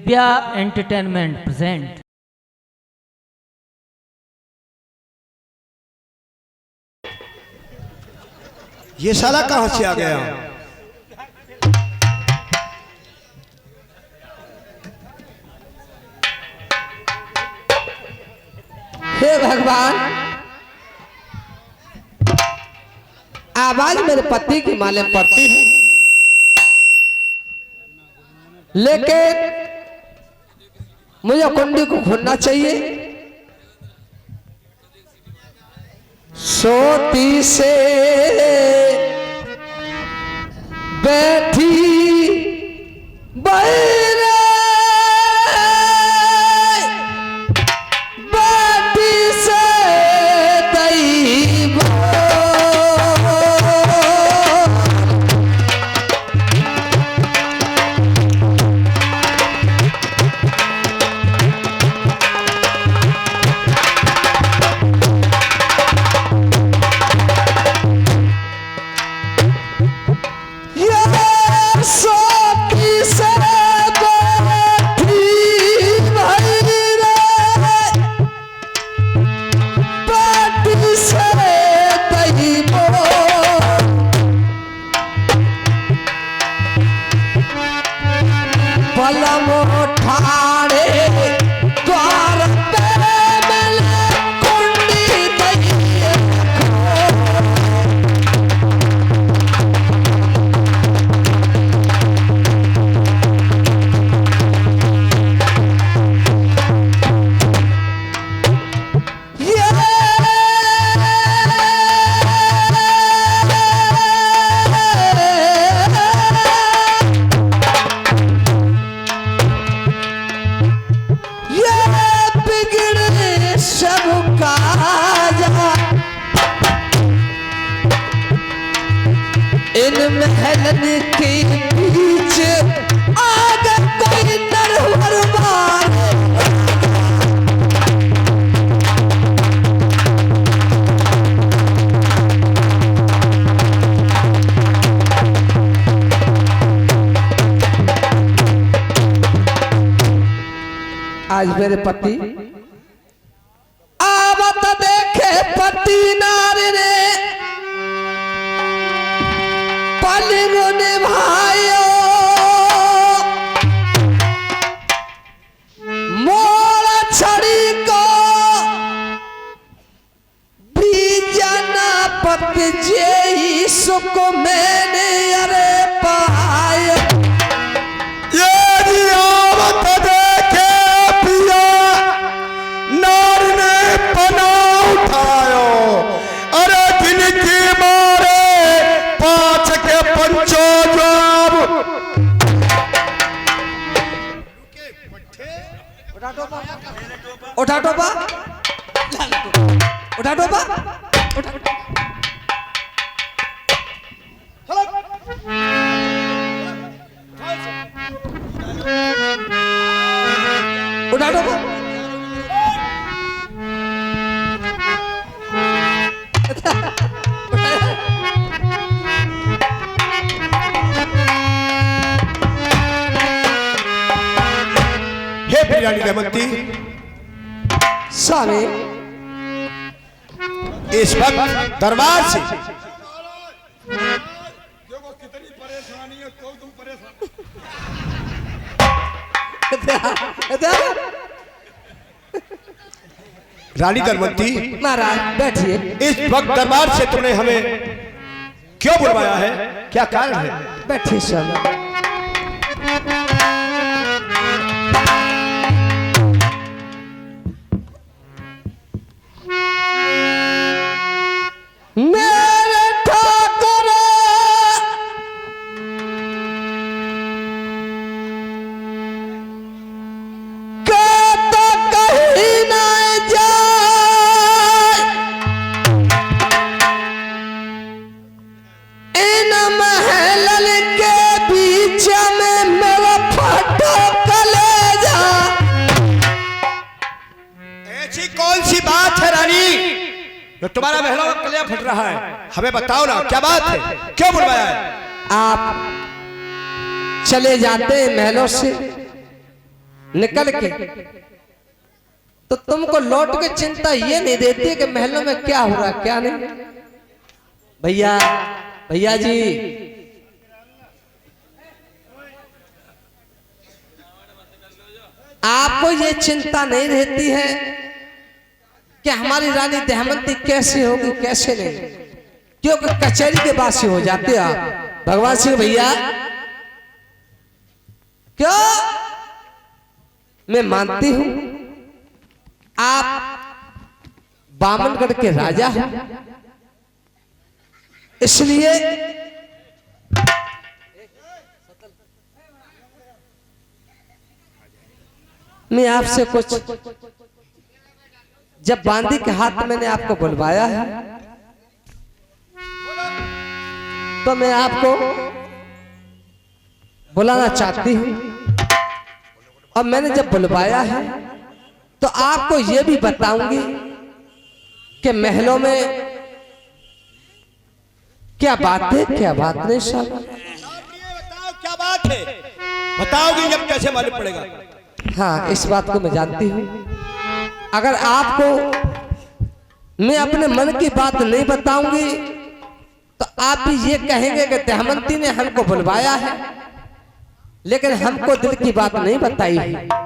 Divya entertainment present. ये साला कहां से आ गया? हे भगवान, आवाज मेरे पति की मालूम पड़ती है, लेकिन मुझे कुंडी को खोलना चाहिए। सोती से बैठी बैठी से दई पलम ठाड़े द्वार पे मिले कुंडी दई इन महलन के बीच आगे कोई नरवर मार आज मेरे पति आवत देखे पति नारी ने पलिंगो निभायो मोर छड़ी को बीजना पत जे सुख मैंने अरे पायो। ये आवत देखे पिया नार ने पना उठायो, अरे जिनकी मारे पांच के पंचो जवाब। उठा टोपा उठा टोपा उठा टोपा हे प्रियाणी दमयंती, स्वामी इस वक्त दरबार से देखो कितनी परेशानी है, तो तुम परेशान। रानी दमयंती, महाराज बैठिए। इस वक्त दरबार से तुमने हमें क्यों बुलवाया है? क्या कारण है? बैठिए स्वामी। मेरे ठाकुर कहता कहीं न जाए, इन महल के बीच में मेरा फटो कलेजा। ऐसी कौन सी बात है रानी, तो तुम्हारा महलों का कलिया फट रहा है? हमें बताओ ना, क्या बात है, क्यों बुलवाया है? आप चले जाते हैं महलों से, निकल के, तो तुमको लौट के चिंता ये नहीं देती कि महलों में क्या हो रहा क्या नहीं। भैया भैया जी, आपको ये चिंता नहीं रहती है कि हमारी रानी दमयंती कैसे होगी कैसे नहीं, क्योंकि कचहरी के वासी हो जाते आप भगवान सिंह भैया। क्यों? मैं मानती हूं आप बामनगढ़ के राजा हैं, इसलिए मैं आपसे कुछ, जब बांदी के हाथ मैंने आपको बुलवाया है तो मैं आपको बुलाना चाहती हूं, और मैंने जब बुलवाया है तो आपको यह भी बताऊंगी कि महलों में क्या बात है क्या बात नहीं। साहब बताओ क्या बात है, बताओगी जब कैसे मालूम पड़ेगा। हाँ, इस बात को मैं जानती हूँ। अगर आपको मैं अपने मन की बात नहीं बताऊंगी तो आप भी ये कहेंगे कि दमयंती ने हमको बुलवाया है लेकिन हमको दिल की बात नहीं बताई है।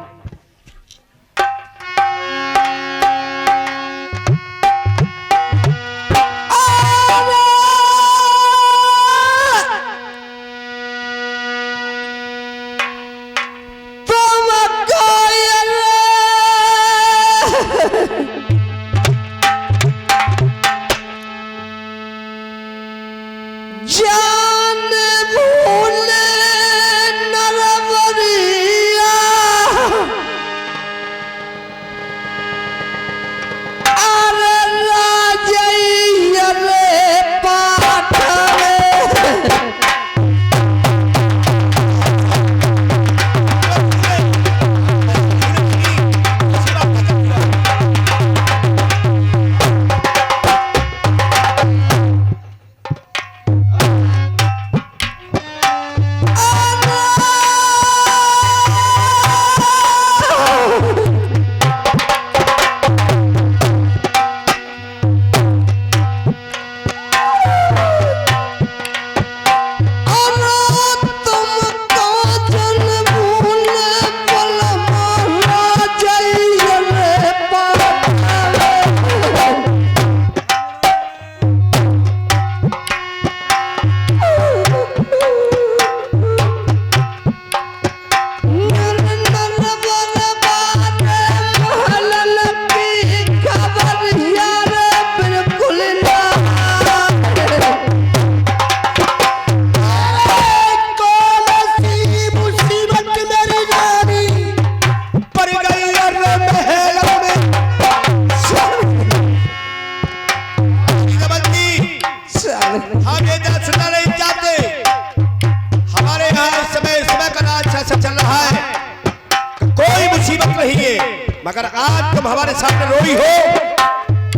मगर आज तुम हमारे सामने रोई हो,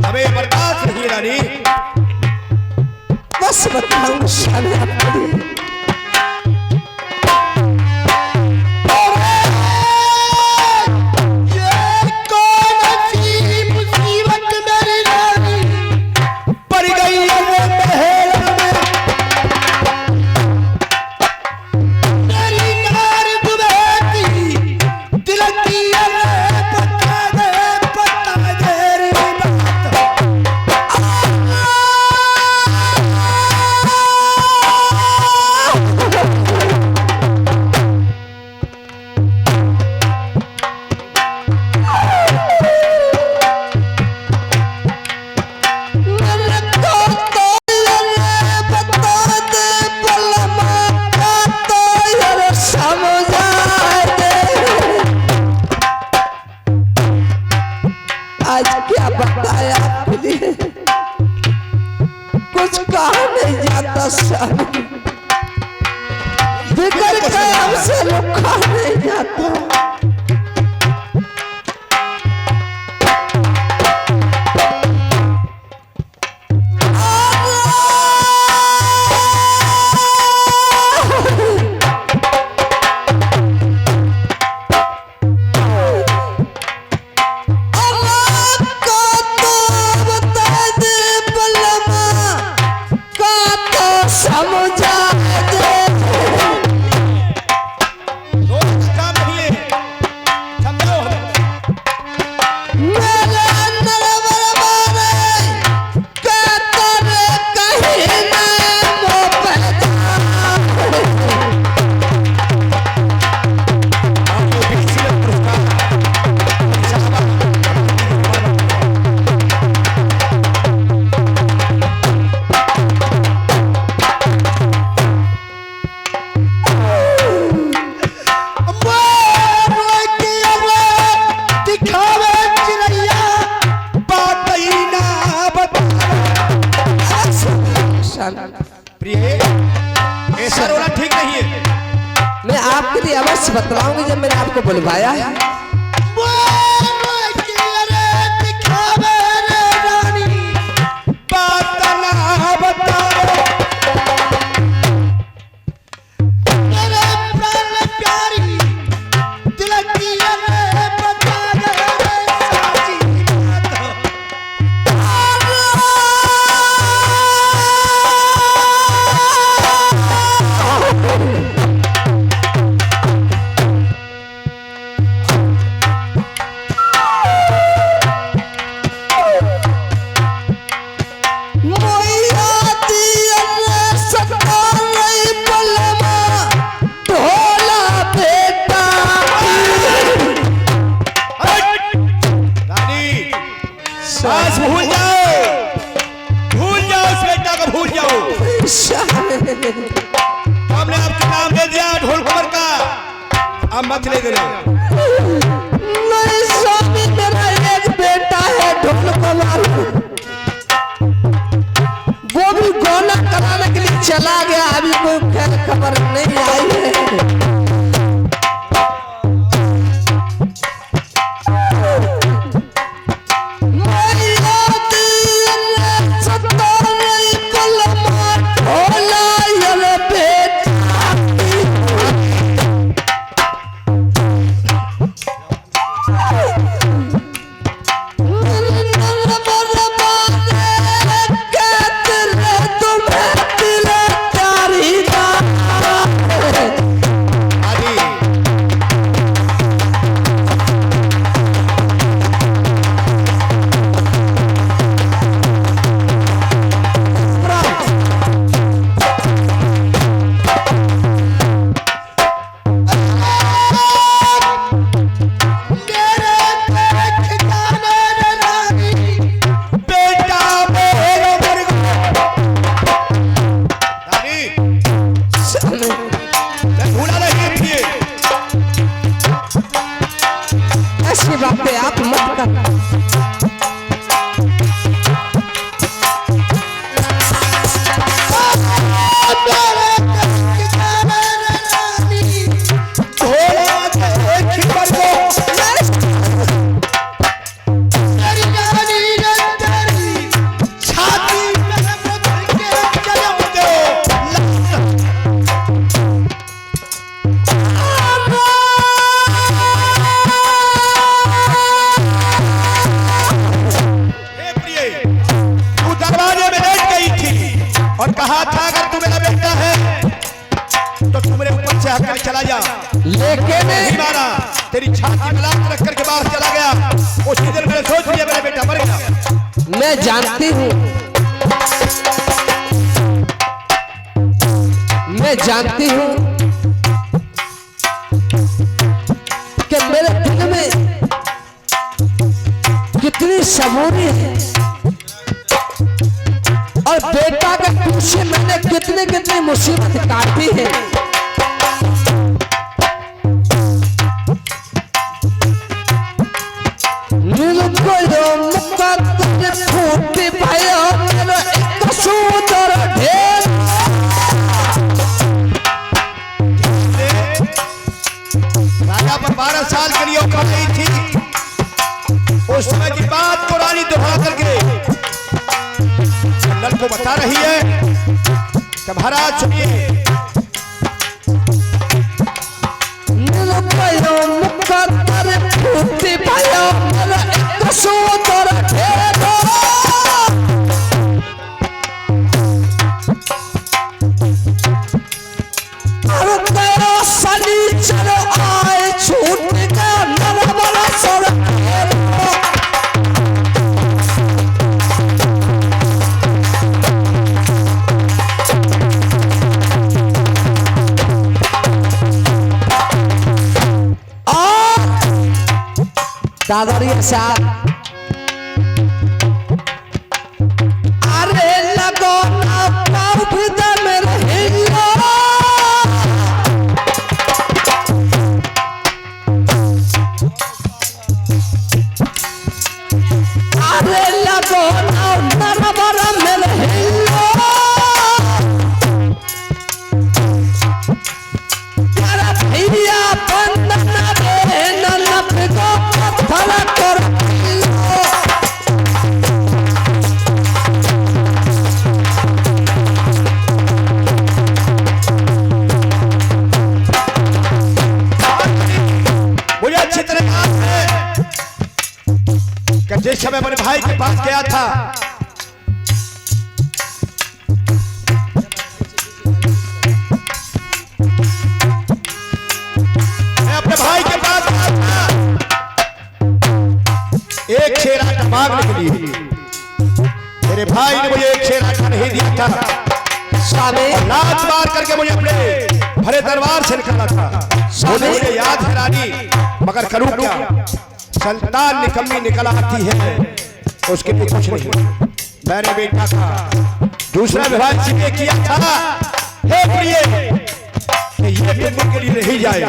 हमें बर्दाश्त नहीं रानी। बस बताऊं आज क्या बताया आपके लिए, कुछ कहा नहीं जाता सर, बिगड़ के हमसे रुका नहीं जाता। आखिरी अवश्य बतलाऊंगी जब मैंने आपको बुलवाया है। हमने आपको नाम दे दिया ढोल खबर का, अब मत ले देना। नहीं स्वामी, मेरा एक बेटा है ढोल कमाल, वो भी गाना कराने के लिए चला गया, अभी कोई खैर खबर नहीं आई है। ऐसी बातें आप मत करना। और कहा था अगर तू मेरा बेटा है तो तू मेरे ऊपर से हटकर चला जा, लेकिन नहीं मारा, तेरी छाती में लात रख करके बाहर चला गया। उसी दिन मैंने सोच लिया मेरा बेटा मर गया। मैं जानती हूँ, मैं जानती हूँ कि मेरे दिल में कितनी सबूरी है और बेटा के पीछे मैंने कितने कितनी मुसीबत काटी है। फूटी भाइयों मेरा एक कसूर ढेर राजा पर 12 साल के लिए औकात नहीं थी। उस समय की बात को रानी दोहरा करके नल को बता रही है कि महाराज सुनिए, दादारी साहब अरे लगो ना पाव फिदा मेरे हिलो अरे लगो ना नरबरा मेरे हिलो तेरा भैया जिस समय अपने भाई के पास गया था, मैं अपने भाई के पास गया था एक शेर आटा मांगने के लिए। मेरे भाई ने मुझे एक शेर आटा नहीं दिया था, लात मार करके मुझे अपने भरे दरबार से निकाला था। मुझे याद है रानी, मगर करूं क्या, संतान निकम्मी निकल आती है, उसके लिए कुछ नहीं। मैंने बेटा का दूसरा विवाह इसलिए किया था, हे प्रिय, कि ये बेटे के लिए नहीं जाए।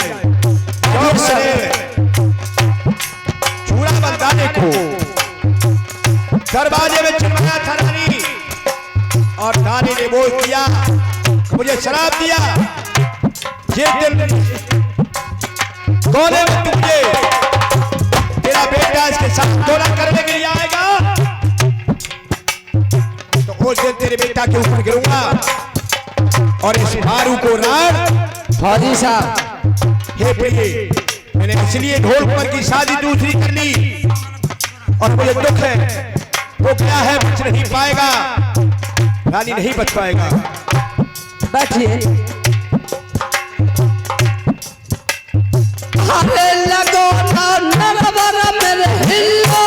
चूड़ा बंदाने को दरवाजे में चिल्लाया था रानी, और रानी ने बोल किया, मुझे शराब दिया, ये दिन कोने में तुझे तेरा बेटा इसके साथ दोला करने के लिए आएगा, तो उस दिन तेरे बेटा के ऊपर गिरूंगा और इस मारू को राण। फौजी साहब, हे प्रिय, मैंने इसलिए ढोल कुंवर की शादी दूसरी कर ली, और मुझे दुख है, वो क्या है, बच नहीं पाएगा, रानी नहीं बच पाएगा। बैठिए। अरे लगो ना नरवर मेरे हिलो,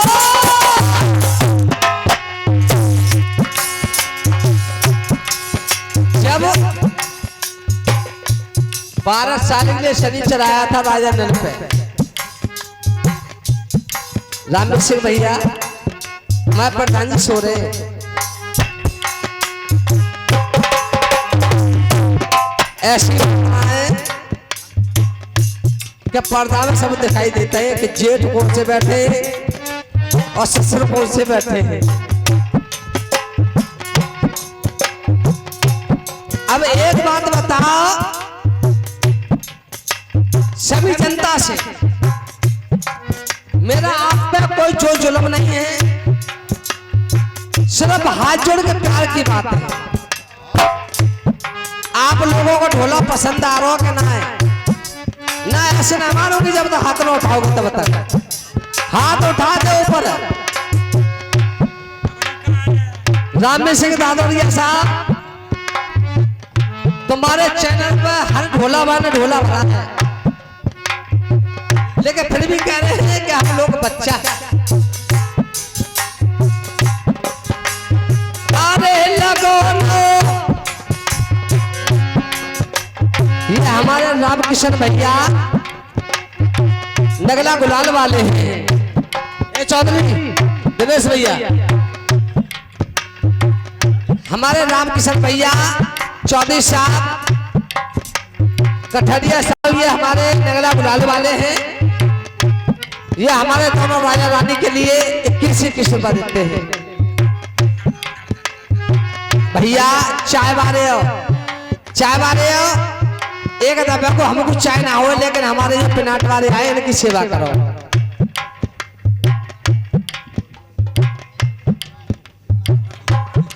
जब 12 साल के लिए शनि चढ़ाया था राजा नल पे, राम सिंह भैया, मैं प्रधान जी सो रहे, ऐसी है कि पर्दा में सब दिखाई देता है कि जेठ कौन से बैठे और ससुर कौन से बैठे हैं। अब एक बात बताओ सभी जनता से, मेरा आप पे कोई जो जुल्म नहीं है, सिर्फ हाथ जोड़ के प्यार की बात है। आप लोगों को ढोला पसंद आ रहा हो कि ना है, ना ऐसे ना मारोगे जब तक हाथ ना उठाओगे तब तक। हाथ उठा दे ऊपर। राम सिंह दादोरिया साहब, तुम्हारे चैनल पर हर ढोला वाले ढोला भरा है, लेकिन फिर भी कह रहे हैं कि हम लोग बच्चा है। अरे लगो ये हमारे राम किशन भैया नगला गुलाल वाले हैं। ए चौधरी दिनेश भैया, हमारे राम किशन भैया चौधरी साहब कठरिया साहब, ये हमारे नगला गुलाल वाले हैं। ये हमारे दोनों राजा रानी के लिए 21 रुपया देते हैं। भैया चाय बारे हो, चाय बारे हो, एक दफे को हमको चाय ना हो, लेकिन हमारे जो पिनाट वाले आए इनकी सेवा करो।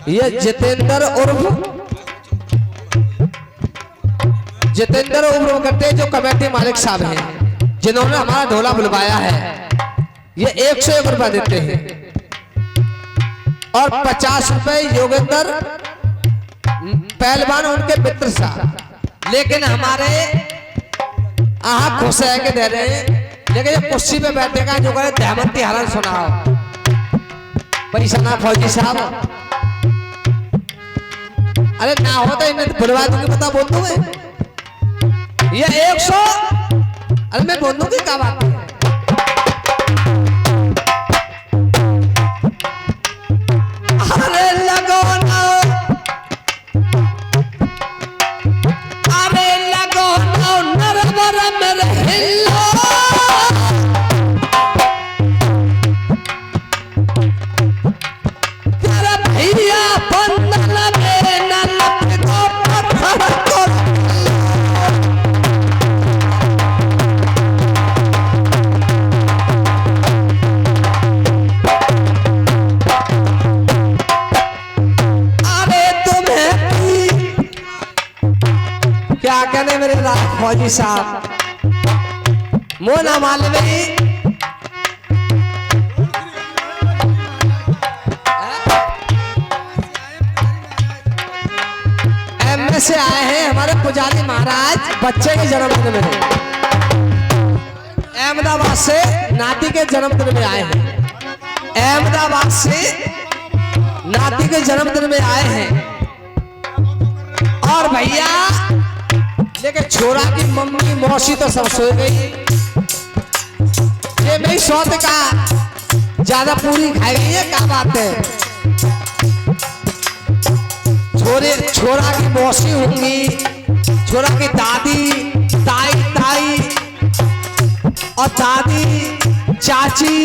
ये जितेंद्र उर्फ करते जो कमेटी मालिक साहब हैं, जिन्होंने हमारा ढोला बुलवाया है, ये 101 रुपया देते हैं, और 50 रुपए योगेंद्र पहलवान उनके मित्र साहब, लेकिन हमारे खुश है के दे रहे हैं, लेकिन ये कुर्सी पे बैठेगा जो करे दहमती हरण सुनाओ पैसा ना फौजी साहब। अरे ना हो तो इन्हें बुलवा दूंगी, पता बोल दूं मैं, ये 100, अरे मैं बोल दूंगी क्या बात है। अरे लगो ना, अरे लगो ना नरवर मेरे हिलो, तेरा भैया बंधन में न लपको पत्थर को। क्या कहने मेरे फौजी साहब, मोना मालवी से आए हैं हमारे पुजारी महाराज बच्चे के जन्मदिन में, अहमदाबाद से नाती के जन्मदिन में आए हैं, अहमदाबाद से नाती के जन्मदिन में आए हैं। और भैया लेकिन छोरा की मम्मी मौसी तो सब सो गई, ये मेरी सौत का ज्यादा पूरी खाई गई है, क्या बात है। छोरा की मौसी होंगी, छोरा की दादी, ताई और दादी चाची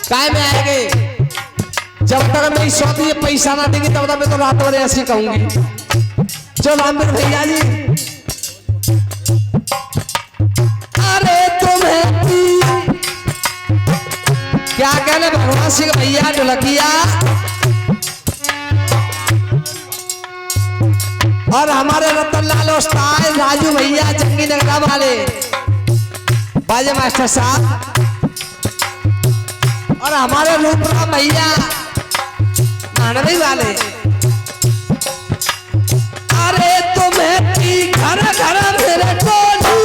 काय में आएंगे। जब तक मेरी सौती ये पैसा ना देंगे तब तक मैं तो रात भर ऐसी कहूंगी। चलो रामवीर भैया जी, अरे तुम्हें क्या कहने भगवान सिंह भैया ढोलकिया और हमारे रतनलाल उस्ताद राजू भैया जंगी नगरा वाले बाजे मास्टर साहब और हमारे रूपराम भैया मानवी वाले। अरे तुम्हें की घर घर मेरे टोली,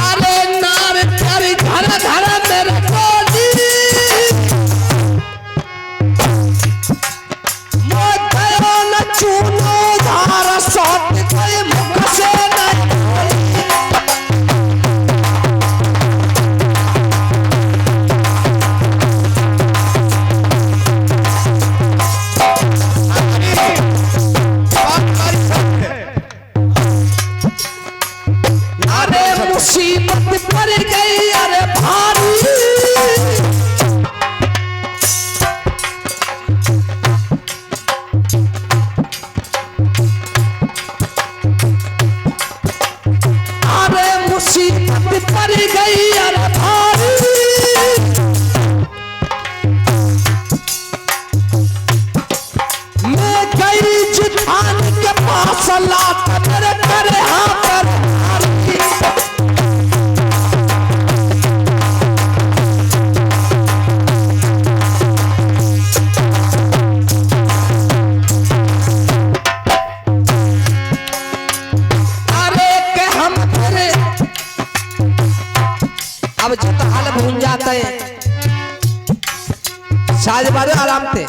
अरे नार तेरी घर घर मेरे टोली, मोदयो न चूनो धार सौत कोई मुख से नहीं। मुसीबत पड़ गई अरे भारी, अरे मुसीबत पड़ गई अरे भारी, मैं गई जुठान के पास लात मेरे करे हाँ पर अब जब हाल भूल जाते हैं साज बारे आराम थे,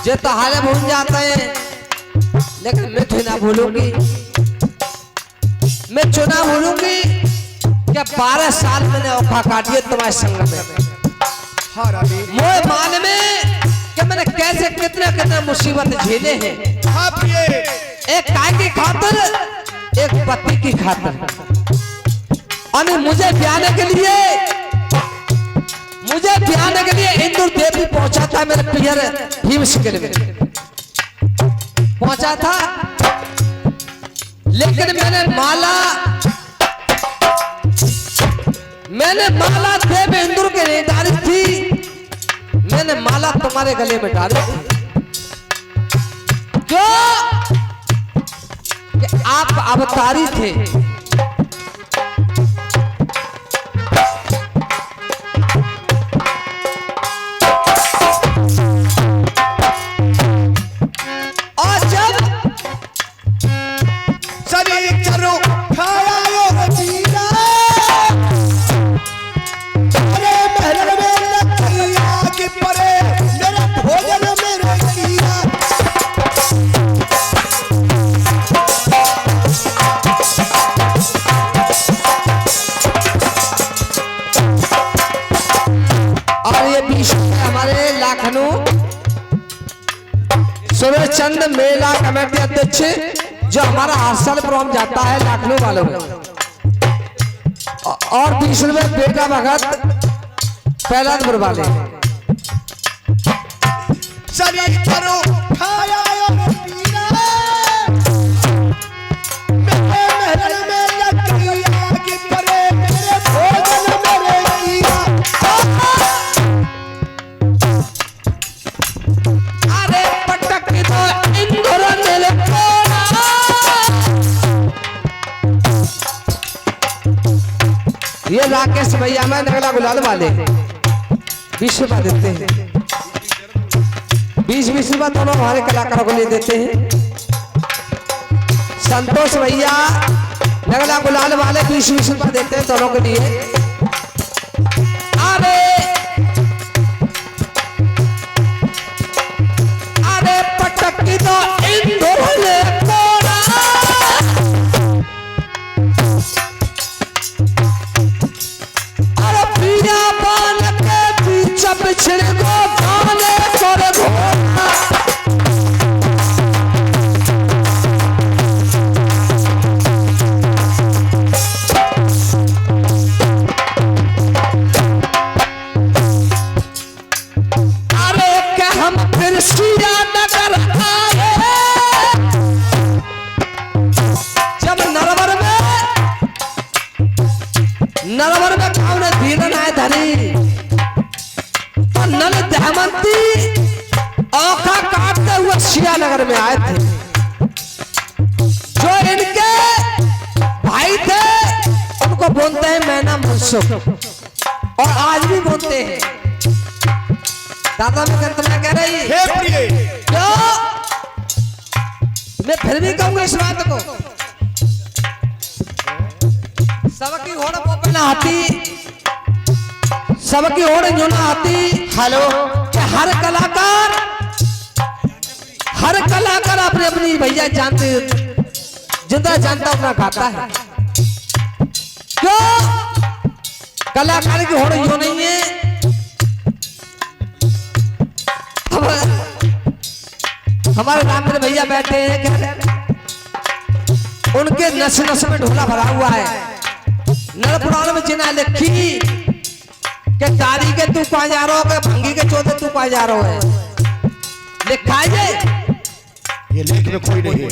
जब हाल भूल जाते हैं लेकिन मैं तो ना भूलूंगी, मैं चुना भूलूंगी क्या 12 साल मैंने औखा काटी है तुम्हारे संग में। मोह मान में कि मैंने कैसे कितने मुसीबत झेले हैं, एक काय की खातिर एक पति की खातिर। और मुझे ब्याने के लिए इंदुर देवी पहुंचा था, मेरे पियर भीम शिकल में पहुंचा था, लेकिन मैंने माला देव इंदुर के लिए डाली थी, मैंने माला तुम्हारे गले में डाली थी क्यों कि आप अवतारी थे। सूर्यचंद मेला कमेटी अध्यक्ष जो हमारा हर्षल प्रोग्राम जाता है लखनऊ वालों में, और 20 रुपए बेटा भगत पहलादपुर वाले। ये राकेश भैया मैं नगला गुलाल वाले 20 रुपया देते हैं, 20-20 रुपया दोनों हमारे कलाकारों को ले देते हैं। संतोष भैया नगला गुलाल वाले 20-20 रुपया देते हैं दोनों के लिए। अरे अरे पटकी तो इंदोले कोरा, अरे पिया बाल के बीच बिछड़ को गाने कर घोड़ा। अरे क्या हम फिर सिया नगर आए, जब नरवर में कौन धीरन आए धरी और नल दहमंती औखा काटते हुए सिया नगर में आए थे। जो इनके भाई थे उनको बोलते हैं मैना मनसुख, और आज भी बोलते हैं। दादा मैं कह रही हे प्रिय, क्यों मैं फिर भी कहूंगा इस बात को, सबकी होड़ पोपे ना आती, सबकी होड़ यूं ना आती। हेलो, कि हर कलाकार अपनी अपनी भैया जानते, जितना जानता उतना गाता है। क्यों कलाकार की होड़ यूं नहीं है। हमारे रामदेव भैया बैठे हैं, उनके नस नस में ढोला भरा हुआ है। नरपुराण में जिना लिखी के तारी के तू पा जा रहा हो, भंगी के चौथे तू पा जा रहा है, लिखा है ये लेकिन कोई नहीं है।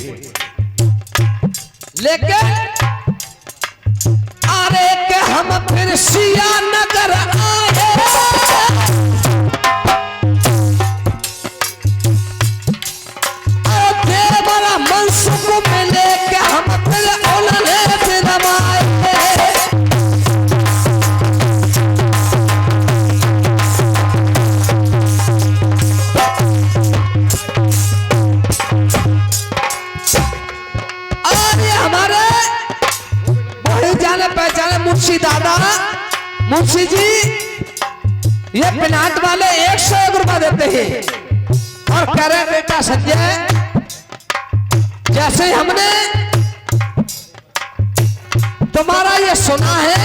लेकिन अरे के हम फिर सिया नगर आए, देवरा मनसुख में लेके हम फिर ओलने से रमाए। और ये हमारे बहुत जाने पहचाने मुंशी दादा, मुंशी जी ये पिनाट वाले 101 रुपया देते हैं और कह रहे बेटा संजय जैसे हमने तुम्हारा ये सुना है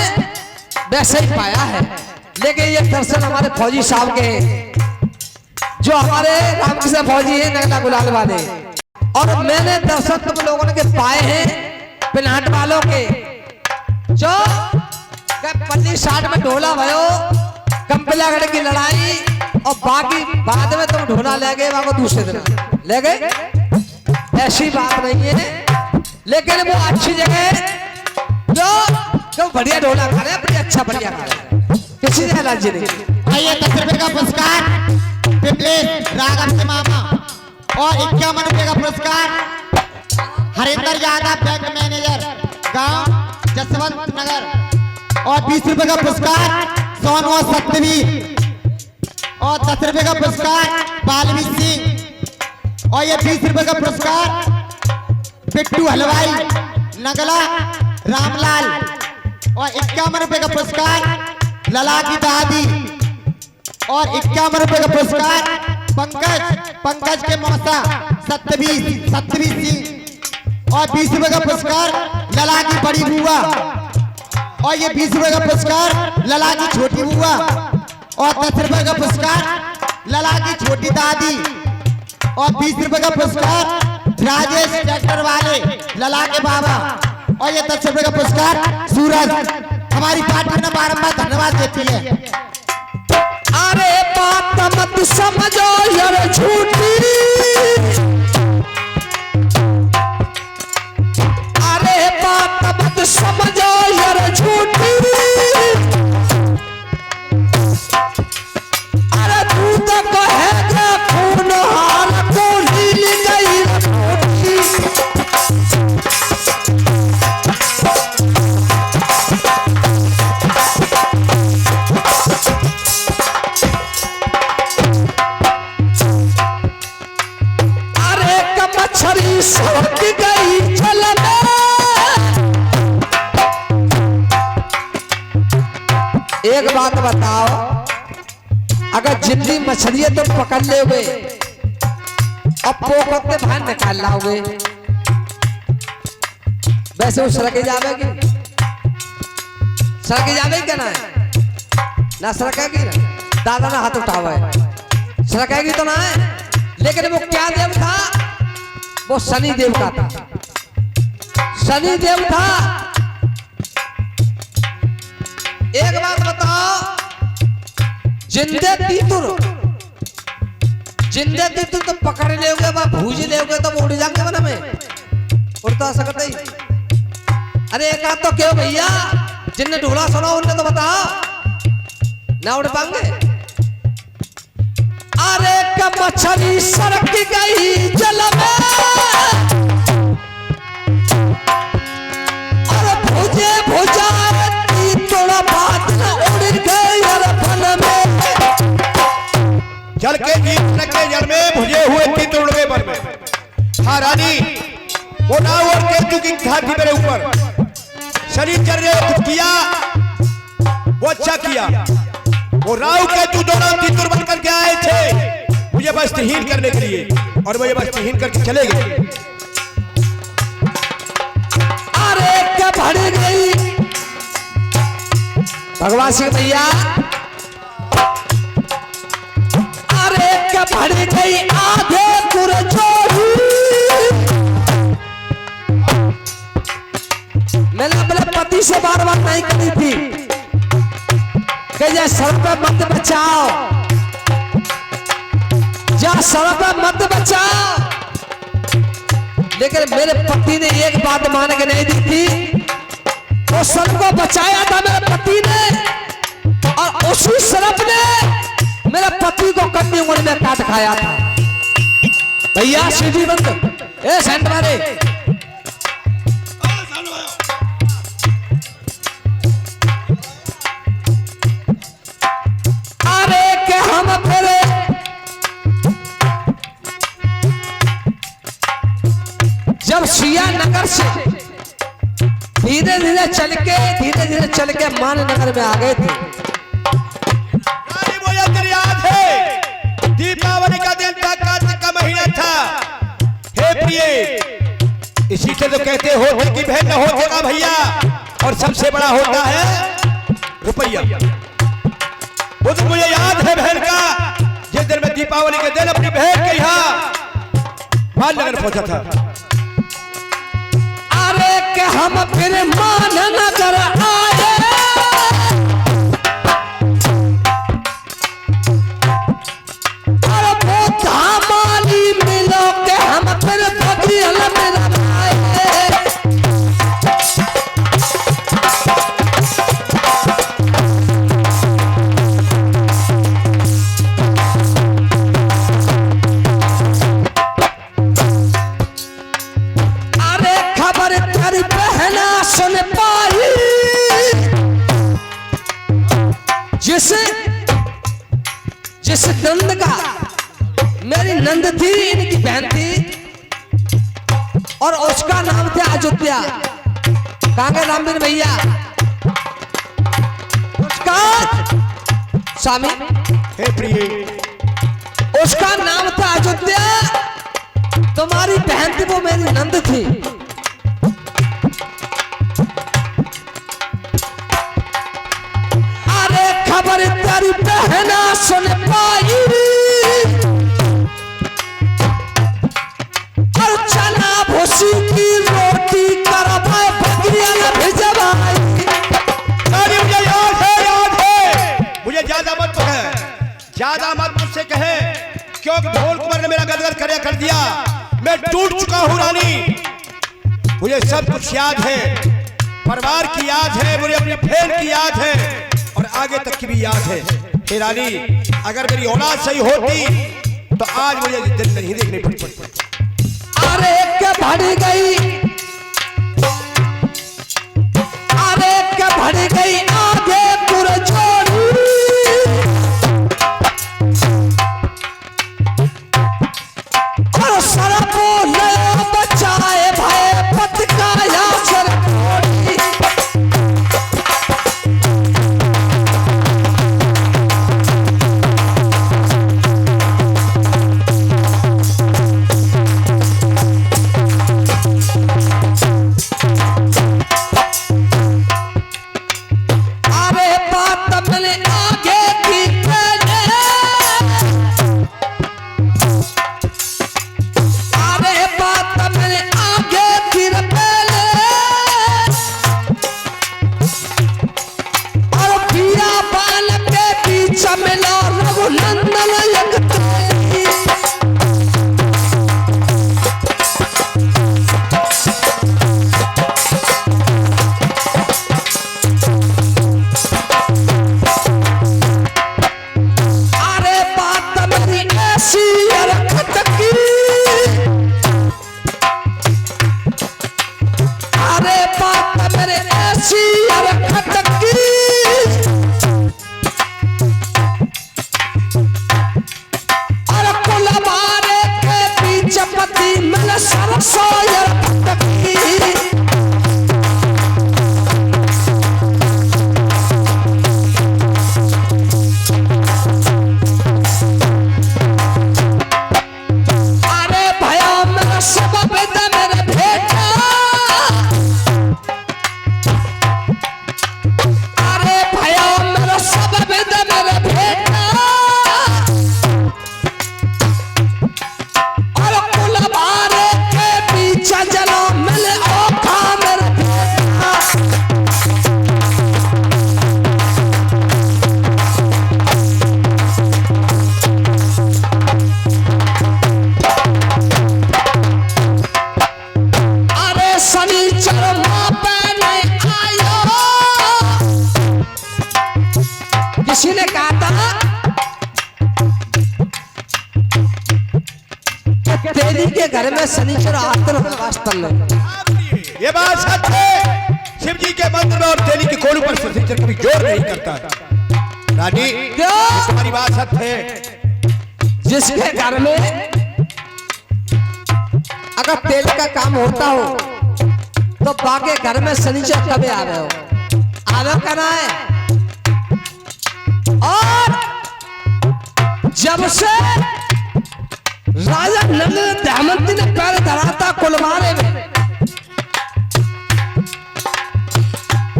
वैसे ही पाया है। लेकिन ये दर्शन हमारे फौजी साहब के हैं, जो हमारे रामकृष्ण फौजी हैं नगला गुलाल वाले, और मैंने दर्शन तुम लोगों ने के पाए हैं पिनाट वालों के, जो पल्ली 60 में ढोला भयो, कंपिलागढ़ की लड़ाई, और बाकी बाद में तुम ढोला ले गए वहां दूसरे दिन ले गए, ऐसी बात नहीं है। लेकिन वो अच्छी जगह जो बढ़िया ढोला खा रहे, बड़ी अच्छा बढ़िया खा रहे, किसी ने लालची नहीं। आइए 10 रुपए का पुरस्कार पिपलेश राघव से मामा, और 51 रुपए का पुरस्कार हरिंदर यादव बैंक मैनेजर गांव जसवंत नगर, और 20 रुपए का पुरस्कार सोनवा सत्यवीर, और 10 रुपए का पुरस्कार बालवीर सिंह, और ये 20 रुपए का पुरस्कार बिट्टू हलवाई नगला रामलाल, और 51 रुपए का पुरस्कार लला की दादी, और 51 रुपए का पुरस्कार पंकज के मौसा सत्यवीर सिंह, और 20 रुपए का पुरस्कार लला की बड़ी बुआ, और ये 20 रुपए का पुरस्कार लला की छोटी बुआ, और 10 रुपए का पुरस्कार लला की छोटी दादी, और 20 रुपए का पुरस्कार राजेश ट्रैक्टर वाले लला के बाबा, और ये 10 रुपए का पुरस्कार सूरज। हमारी पार्टी ने बारंबार धन्यवाद देती है। अरे बात मत समझो यार झूठी, अरे बात मत समझो यार झूठी, अरे तू तो कहेगा खून हार को लील गई रोटी। सड़क गई जल में। एक बात बताओ, अगर जिंदगी मछली है तो पकड़ लोगे और पोखर के बाहर निकाल लाओगे, वैसे वो सड़क जावेगी, सड़क जावेगी क्या ना है ना, सड़केगी ना, दादा ना हाथ उठावा है, सड़केगी तो ना है। लेकिन वो क्या देव था, वो शनि देव का था, शनि देव था। एक बात बताओ, जिंदे तीतुर तो पकड़ लोगे, भूज लोगे तो उड़ जाएंगे मन में, उड़ता सकता ही। अरे एक आध तो क्यों भैया, जिनने ढोला सुना उनने तो बताओ ना उड़ पाएंगे। अरे कब मछली सड़क गई जल में, अरे भुजे भुजा थोड़ा बात न उड़ गई फन में। जल के जीत के जल में भुजे हुए तीतर उड़ गए वन में। हाँ रानी, वो नाव और केतु की घाटी मेरे ऊपर, शनिचर ने कुछ किया वो अच्छा किया। वो राव केतु दोनों तीतर बन करके आए थे मुझे वस्त्रहीन करने के लिए, और मुझे वस्त्रहीन करके चले गए। अरे क्या भड़ गई भगवान सिंह भैया, अरे क्या भड़ गई आधे पुरजोरी। मैंने अपने पति से बार बार नहीं कही थी कि ये सड़क पे मत बचाओ, या सड़क पे मत बचाओ, लेकिन मेरे पति ने एक बात मान के नहीं दी थी। वो सड़क को बचाया था मेरे पति ने, और उसी सड़क ने मेरे पति को कन्नी उंगली में काट खाया था। भैया सीधी बंद, ए सेंट मारे। अरे के हम फिर जब सिया नगर से धीरे धीरे चल के मान नगर में आ गए थे। रानी मुझे तेरी याद है, दीपावली का दिन था, कार्तिक का महीना था। हे प्रिय, इसी से तो कहते होते की बहन न होते का भैया, और सबसे बड़ा होता है रुपया। वो तो मुझे याद है बहन का, जिस दिन मैं दीपावली के दिन अपनी बहन के यहाँ माननगर पहुंचा था। अरे के हम फिर मान नगर आए, अरे वो धामाली मिलो के हम फिर बगियल में आए। अरे खबर तेरी बहना सुन पाई, जिस नंद का, मेरी नंद थी, इनकी बहन थी, और उसका नाम था अयोध्या। कहाँ गए रामवीर भैया, उसका स्वामी, हे प्रिय, उसका नाम था अयोध्या। तुम्हारी बहन थी, वो मेरी नंद थी। अरे खबर तेरी बहना सुन पाई, और चना भूसी की रोटी करवाए बगिया भिजवाई। रानी मुझे याद है, मुझे ज्यादा मत कहे, ज्यादा मत मुझसे कहे, क्योंकि ढोल कुमार ने मेरा गदगद कर दिया। मैं टूट चुका हूँ रानी, मुझे सब कुछ याद है, परिवार की याद है, मुझे अपनी बहन की याद है, और आगे तक की भी याद है। हे रानी, अगर मेरी औलाद सही होती तो आज मुझे दिन नहीं देखनी पड़ती। अरे क्या भड़ गई, अरे क्या भड़ गई आगे पुरजोरी। और सरपो नया बच्चा सी अरे खटकी अरे कुलवारे के पीछे पति मिल सरसों अरे खटकी किसी ने कहा था कि तेली के घर में शनिचर आते हैं वास्तव में ये बात सच है। शिव जी के मंत्र में और तेली के कोलू पर शनिचर कभी जोर नहीं करता। रानी तुम्हारी बात सच है। जिसके घर में अगर तेल का काम होता हो तो बाके घर में शनिचर कभी आ रहे हो आवे करना है। और जब से राजा नल दमयंती ने पैर धरा था कुलवारे में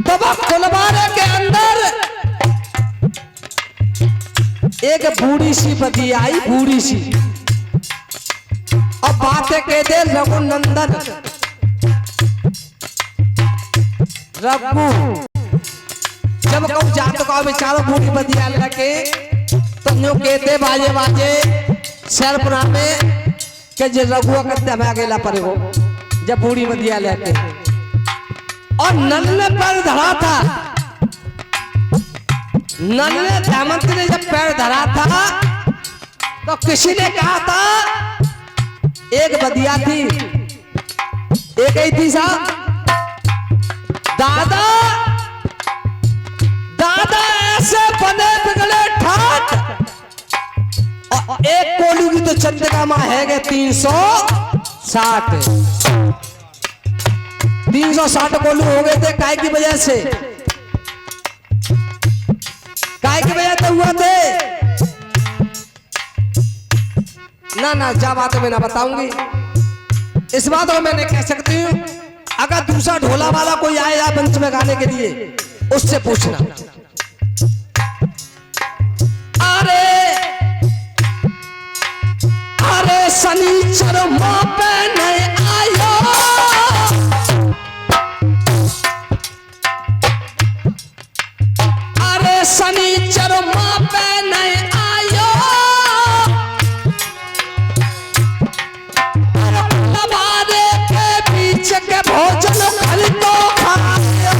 तब कुलवारे के अंदर एक बूढ़ी सी बदी आई बूढ़ी सी और बातें कहते रघुनंदन रघु जब कहूँ जात का बेचारो बूढ़ी बदिया लगे तो न्यू कहते बाजे बाजे शरपुरा में के जे रघुआ करते हमें अकेला पड़े हो जब बूढ़ी बदिया लेके और नल ने पैर धरा था। नल ने दमयंती ने जब पैर धरा था तो किसी ने कहा था एक बदिया थी एक ही थी साहब दादा दादा ऐसे बने बिगड़े ठाट और एक कोलू की तो चंद्रिका मां है 360 कोलू हो गए थे काय की वजह से काय की वजह से हुआ थे ना जा बात मैं ना बताऊंगी। इस बात को मैंने कह सकती हूँ अगर दूसरा ढोला वाला कोई आएगा मंच में गाने के लिए उससे पूछना। अरे शनिचर मां पे नहीं आयो अरे शनिचर मां पे नहीं आयो अरे कुलवारे के पीछे के भोजन खरीदो खायो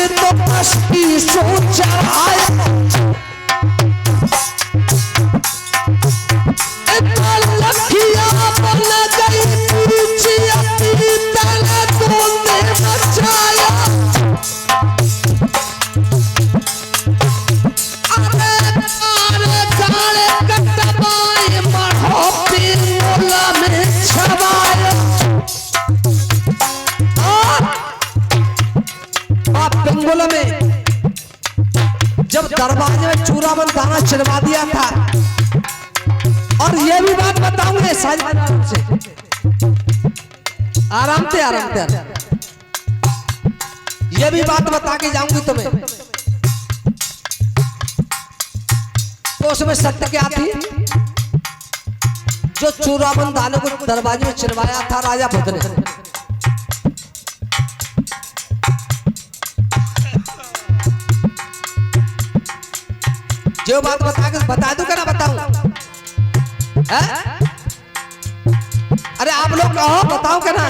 तो कष्टी सोच आया लखिया बन गई पीछे अपनी तले तूने बचाया अरे तारे जाले कटवाए मढ़ो पिंगला में छवाया आप पिंगला में जब दरवाजे में चूरामन दाना चिरवा दिया था और ये भी बात बताऊंगे आराम से ये भी बात बता के जाऊंगी तुम्हें तो उसमें सत्य क्या थी जो चूरामन दाने को दरवाजे में चिरवाया था राजा बुद्ध ने जो बात बता दूं क्या ना बताऊं अरे आप लोग कहो बताओ क्या ना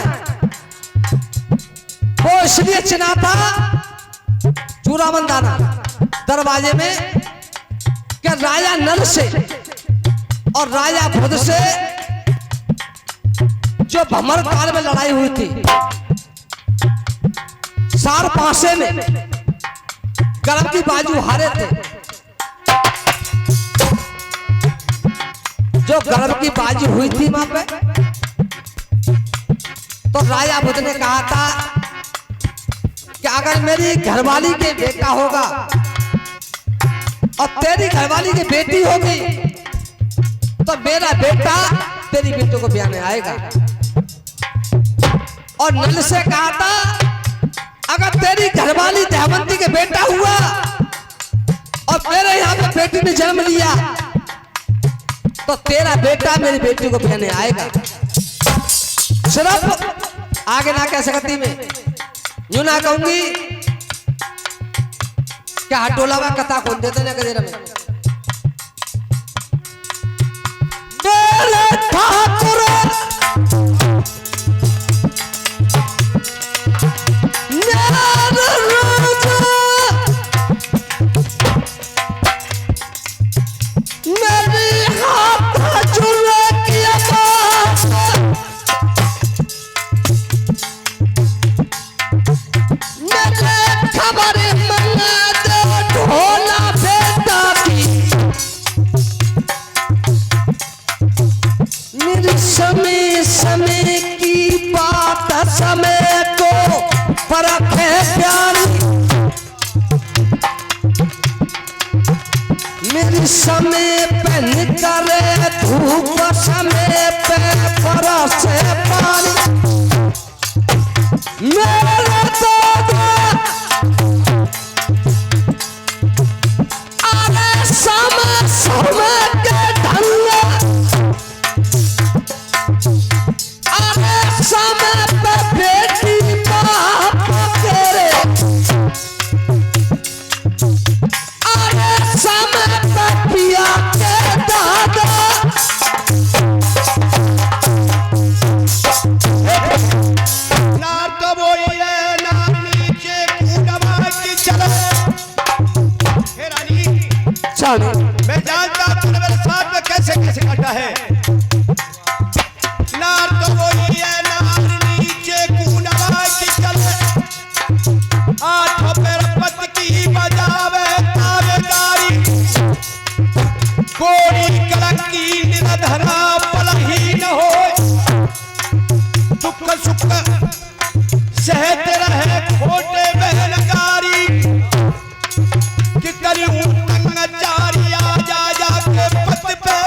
वो इसलिए चिना था चूरामन दाना दरवाजे में क्या राजा नल से और राजा बुध से जो भमर काल में लड़ाई हुई थी सार पासे में गरम की बाजू हारे थे जो गरम की बाजी हुई थी वहां पे तो राजा बुद्ध ने कहा था कि अगर मेरी घरवाली के बेटा होगा और तेरी घरवाली की बेटी होगी तो मेरा बेटा तेरी बेटी को ब्याह में आएगा और नल से कहा था अगर तेरी घरवाली दमयंती के बेटा हुआ और मेरे यहाँ पे बेटी ने जन्म लिया तो तेरा बेटा मेरी बेटी को बहने आएगा सिर्फ आगे ना कह सकती में यूं ना कहूंगी क्या हटोला में कथा खोल देते ना गजेरा में मेरे ठाकुर समय की बात समय को परखे प्यारी मेरी समय पे निकले धूप समय पे बरसे पानी मेरे दादा अरे समय समय के ढंग समय पे बेटी बाप तेरे अरे समय पे पिया के दादा नार तो बोली है नार नीचे कूदवा की चलो हे रानी चलो मैं जानता तूने मेरे साथ में कैसे कैसे काटा है नार तो बोली है कोड़ी कलंकी निरधरा पलही न हो दुख सुख सहते रहे खोटे बहनकारी कि करूं तंगचारी आ जा के पत पे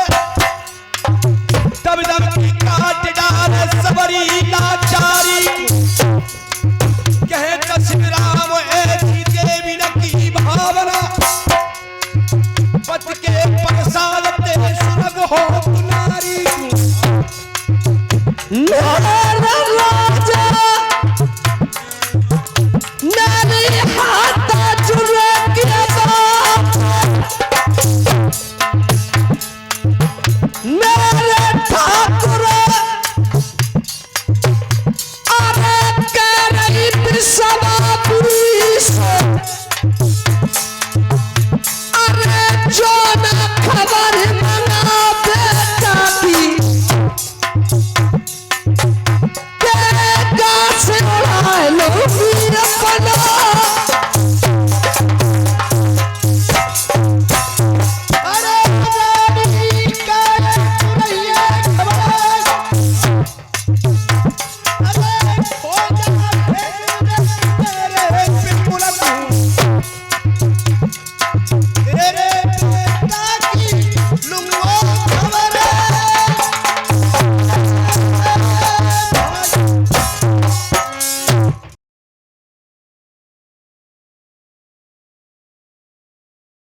तब दम की काट डाले सबरी लाचारी कहे तस्वीराम ऐसी देवी न की भावना पत के पगसाल तेरे सुरग हो नारी